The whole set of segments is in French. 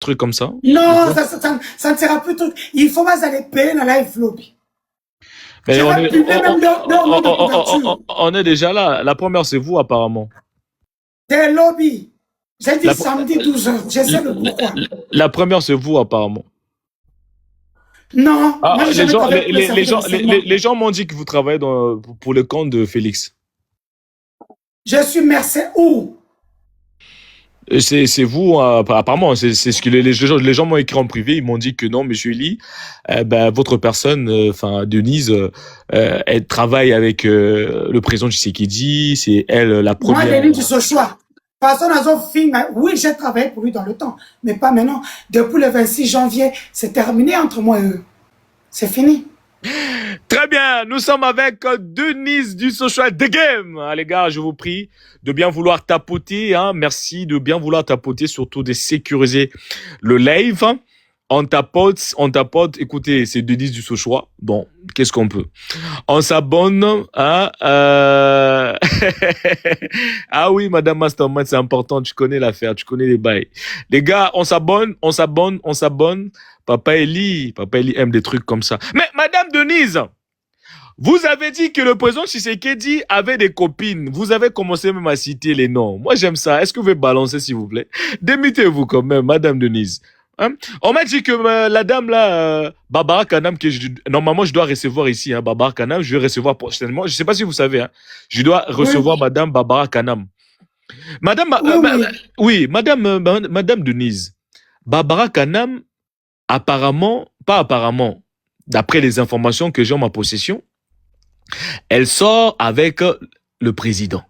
truc comme ça. Non, ça ne sera plus tout. Il faut pas aller payer dans live lobby. Mais on est déjà là. La première, c'est vous, apparemment. Des lobbies. J'ai dit samedi 12h. Je sais le pourquoi. La première, c'est vous, apparemment. Non. Ah, moi, les gens m'ont dit que vous travaillez pour le compte de Félix. Je suis mercenaire où? C'est vous, apparemment, c'est ce que les gens m'ont écrit en privé, ils m'ont dit que non, monsieur Ely, votre personne, Denise, elle travaille avec le président Tshisekedi, c'est elle la première. Moi, Denise, c'est ce choix. Personne n'a fait, oui, j'ai travaillé pour lui dans le temps, mais pas maintenant. Depuis le 26 janvier, c'est terminé entre moi et eux. C'est fini. Très bien, nous sommes avec Denise du Social The Game. Ah, les gars, je vous prie de bien vouloir tapoter. Hein. Merci de bien vouloir tapoter, surtout de sécuriser le live. On tapote. Écoutez, c'est Denise du Sochois. Bon, qu'est-ce qu'on peut? On s'abonne. Hein, Ah oui, Madame Mastermind, c'est important. Tu connais l'affaire, tu connais les bails. Les gars, on s'abonne. Papa Eli aime des trucs comme ça. Mais Madame Denise, vous avez dit que le président Tshisekedi avait des copines. Vous avez commencé même à citer les noms. Moi, j'aime ça. Est-ce que vous pouvez balancer, s'il vous plaît? Démitez-vous quand même, Madame Denise. Hein? On m'a dit que la dame là, Barbara Kanam, que normalement je dois recevoir ici, hein, Barbara Kanam, je vais recevoir prochainement. Je sais pas si vous savez, hein, je dois recevoir Madame Barbara Kanam. Madame, Madame Denise, Barbara Kanam, apparemment, d'après les informations que j'ai en ma possession, elle sort avec le président.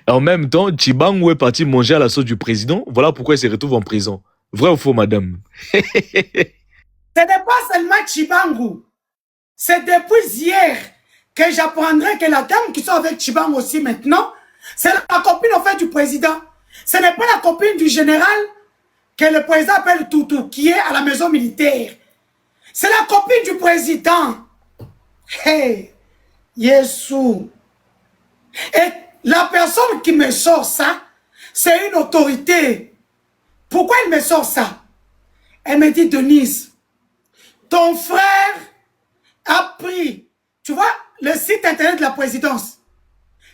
Et en même temps, Tshibangou est parti manger à la sauce du président. Voilà pourquoi il se retrouve en prison. Vrai ou faux, madame? Ce n'est pas seulement Tshibangou. C'est depuis hier que j'apprendrai que la dame qui sort avec Tshibangou aussi maintenant, c'est la copine en fait du président. Ce n'est pas la copine du général que le président appelle Toutou, qui est à la maison militaire. C'est la copine du président. Hey, Yessou. Et la personne qui me sort ça, c'est une autorité. Pourquoi elle me sort ça? Elle me dit, Denise, ton frère a pris, tu vois, le site internet de la présidence.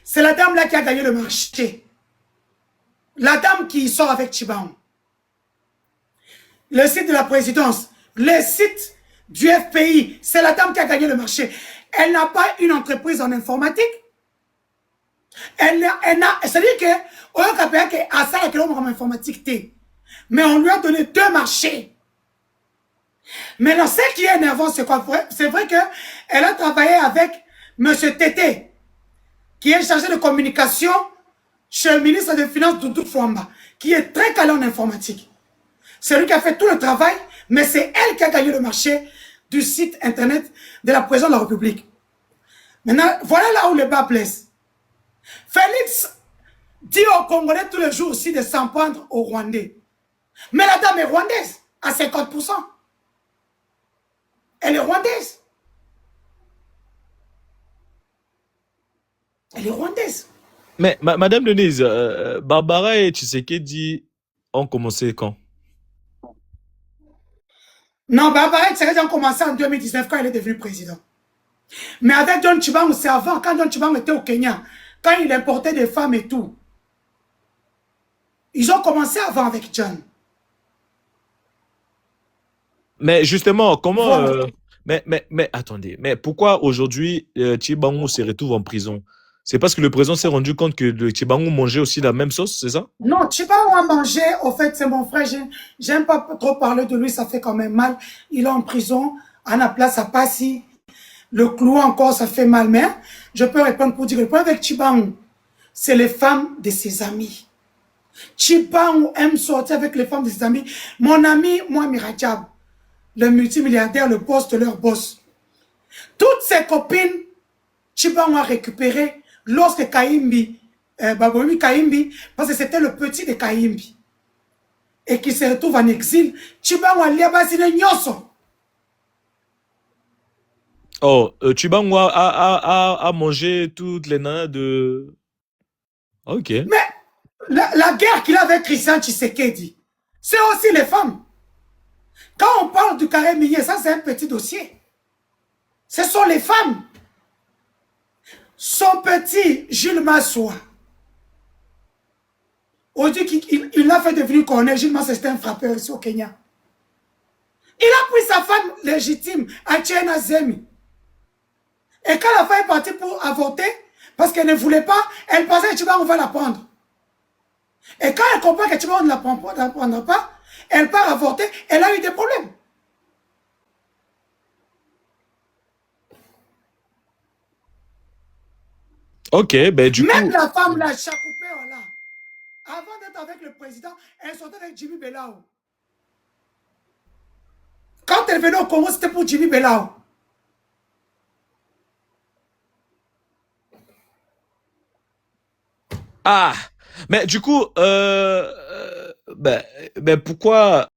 C'est la dame là qui a gagné le marché. La dame qui sort avec Tshibangou. Le site de la présidence, le site du FPI, c'est la dame qui a gagné le marché. Elle n'a pas une entreprise en informatique. C'est-à-dire que, au lieu qu'elle a ça, elle a en informatique, mais on lui a donné 2 marchés. Maintenant, ce qui est énervant, c'est quoi? C'est vrai qu'elle a travaillé avec M. Tété, qui est chargé de communication chez le ministre des Finances, Doudou Fouamba, qui est très calé en informatique. C'est lui qui a fait tout le travail, mais c'est elle qui a gagné le marché du site internet de la présidence de la République. Maintenant, voilà là où le bas blesse. Félix dit aux Congolais tous les jours aussi de s'en prendre aux Rwandais. Mais la dame est rwandaise à 50%. Elle est rwandaise. Elle est rwandaise. Mais Madame Denise, Barbara et Tshisekedi ont commencé quand? Non, Barbara et Tshisekedi ont commencé en 2019 quand elle est devenue président. Mais avec John Tshibangou, c'est avant, quand John Tshibangou était au Kenya, quand il importait des femmes et tout. Ils ont commencé avant avec John. Mais justement, comment... Mais attendez, mais pourquoi aujourd'hui Tshibangou se retrouve en prison? C'est parce que le président s'est rendu compte que le Tshibangou mangeait aussi la même sauce, c'est ça? Non, Tshibangou a mangé, au fait, c'est mon frère, j'aime pas trop parler de lui, ça fait quand même mal. Il est en prison, à la place à Passy. Le clou encore, ça fait mal, mais je peux répondre pour dire que le problème avec Tshibangou, c'est les femmes de ses amis. Tshibangou aime sortir avec les femmes de ses amis. Mon ami, moi, Miradjab, le multimilliardaire, le boss de leur boss. Toutes ses copines, Tshibangou a récupéré lorsque Kayimbi, Baboumi Kayimbi, parce que c'était le petit de Kayimbi, et qui se retrouve en exil, Tshibangou a liabasine nyoso. Oh, Tshibangou a mangé toutes les nanas de... Ok. Mais la guerre qu'il a avec Christian Tshisekedi, c'est aussi les femmes. Quand on parle du carré minier, ça c'est un petit dossier. Ce sont les femmes. Son petit Jules Massoua, aujourd'hui il l'a fait devenir colonel. Jules Massoua, c'était un frappeur ici au Kenya. Il a pris sa femme légitime, Atiena Zemi. Et quand la femme est partie pour avorter, parce qu'elle ne voulait pas, elle pensait que Tchibango va la prendre. Et quand elle comprend que Tchibango ne la prendra pas, elle part avorter, elle a eu des problèmes. Ok, ben du Même coup... la femme, la Chakoupé, là, avant d'être avec le président, elle sortait avec Jimmy Belao. Quand elle venait au Congo, c'était pour Jimmy Belao. Ah, mais du coup, ben pourquoi